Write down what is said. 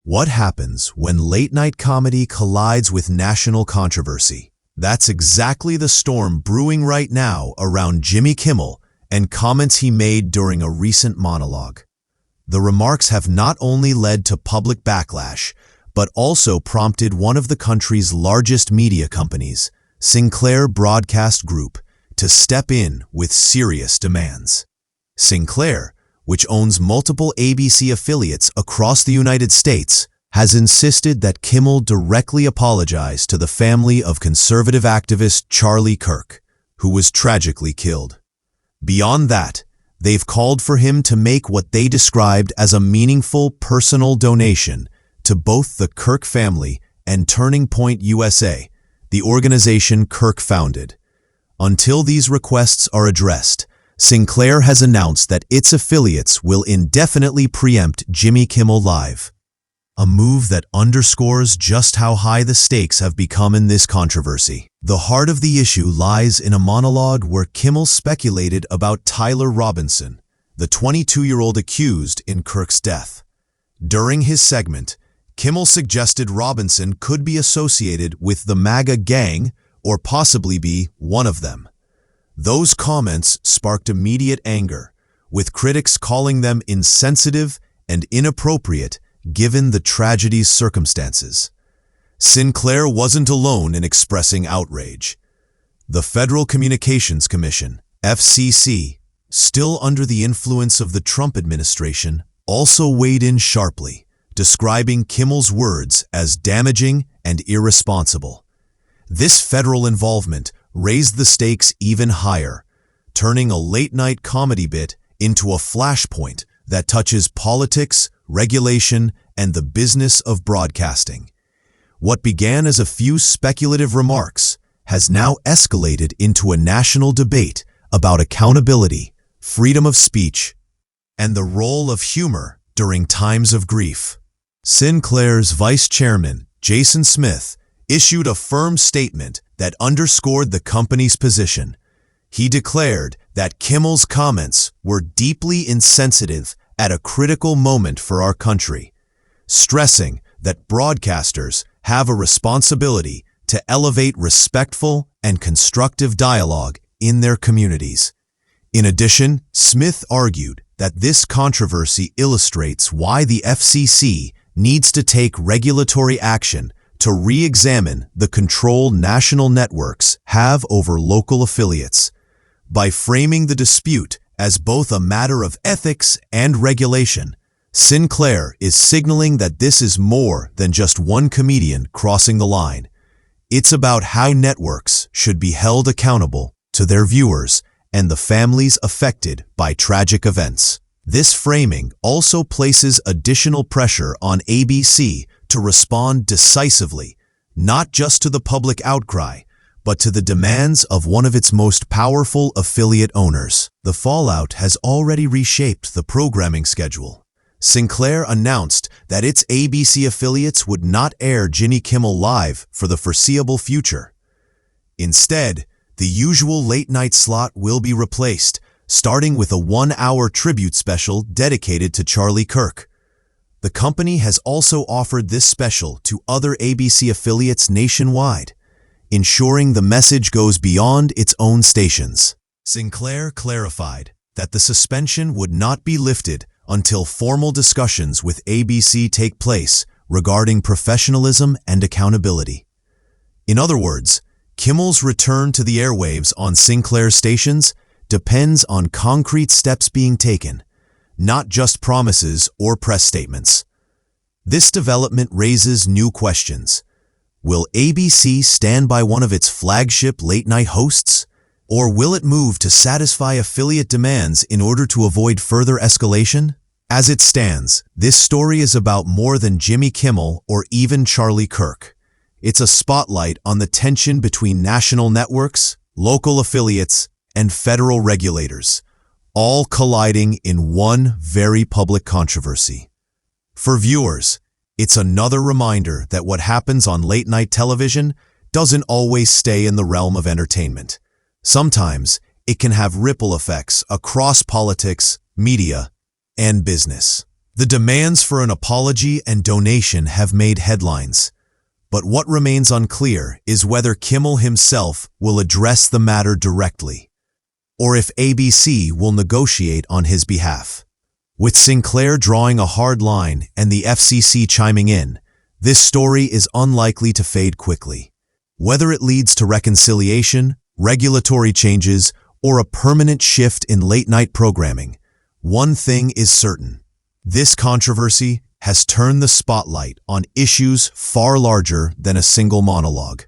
What happens when late-night comedy collides with national controversy? That's exactly the storm brewing right now around Jimmy Kimmel and comments he made during a recent monologue. The remarks have not only led to public backlash, but also prompted one of the country's largest media companies, Sinclair Broadcast Group, to step in with serious demands. Sinclair, which owns multiple ABC affiliates across the United States, has insisted that Kimmel directly apologize to the family of conservative activist Charlie Kirk, who was tragically killed. Beyond that, they've called for him to make what they described as a meaningful personal donation to both the Kirk family and Turning Point USA, the organization Kirk founded. Until these requests are addressed, Sinclair has announced that its affiliates will indefinitely preempt Jimmy Kimmel Live, a move that underscores just how high the stakes have become in this controversy. The heart of the issue lies in a monologue where Kimmel speculated about Tyler Robinson, the 22-year-old accused in Kirk's death. During his segment, Kimmel suggested Robinson could be associated with the MAGA gang or possibly be one of them. Those comments sparked immediate anger, with critics calling them insensitive and inappropriate given the tragedy's circumstances. Sinclair wasn't alone in expressing outrage. The Federal Communications Commission, FCC, still under the influence of the Trump administration, also weighed in sharply, describing Kimmel's words as damaging and irresponsible. This federal involvement raised the stakes even higher, turning a late-night comedy bit into a flashpoint that touches politics, regulation, and the business of broadcasting. What began as a few speculative remarks has now escalated into a national debate about accountability, freedom of speech, and the role of humor during times of grief. Sinclair's vice chairman, Jason Smith, issued a firm statement that underscored the company's position. He declared that Kimmel's comments were deeply insensitive at a critical moment for our country, stressing that broadcasters have a responsibility to elevate respectful and constructive dialogue in their communities. In addition, Smith argued that this controversy illustrates why the FCC needs to take regulatory action to re-examine the control national networks have over local affiliates. By framing the dispute as both a matter of ethics and regulation, Sinclair is signaling that this is more than just one comedian crossing the line. It's about how networks should be held accountable to their viewers and the families affected by tragic events. This framing also places additional pressure on ABC to respond decisively, not just to the public outcry, but to the demands of one of its most powerful affiliate owners. The fallout has already reshaped the programming schedule. Sinclair announced that its ABC affiliates would not air Jimmy Kimmel Live for the foreseeable future. Instead, the usual late-night slot will be replaced, starting with a one-hour tribute special dedicated to Charlie Kirk. The company has also offered this special to other ABC affiliates nationwide, ensuring the message goes beyond its own stations. Sinclair clarified that the suspension would not be lifted until formal discussions with ABC take place regarding professionalism and accountability. In other words, Kimmel's return to the airwaves on Sinclair stations depends on concrete steps being taken, not just promises or press statements. This development raises new questions. Will ABC stand by one of its flagship late-night hosts? Or will it move to satisfy affiliate demands in order to avoid further escalation? As it stands, this story is about more than Jimmy Kimmel or even Charlie Kirk. It's a spotlight on the tension between national networks, local affiliates, and federal regulators, all colliding in one very public controversy. For viewers, it's another reminder that what happens on late-night television doesn't always stay in the realm of entertainment. Sometimes it can have ripple effects across politics, media, and business. The demands for an apology and donation have made headlines. But what remains unclear is whether Kimmel himself will address the matter directly, or if ABC will negotiate on his behalf. With Sinclair drawing a hard line and the FCC chiming in, this story is unlikely to fade quickly. Whether it leads to reconciliation, regulatory changes, or a permanent shift in late-night programming, one thing is certain. This controversy has turned the spotlight on issues far larger than a single monologue.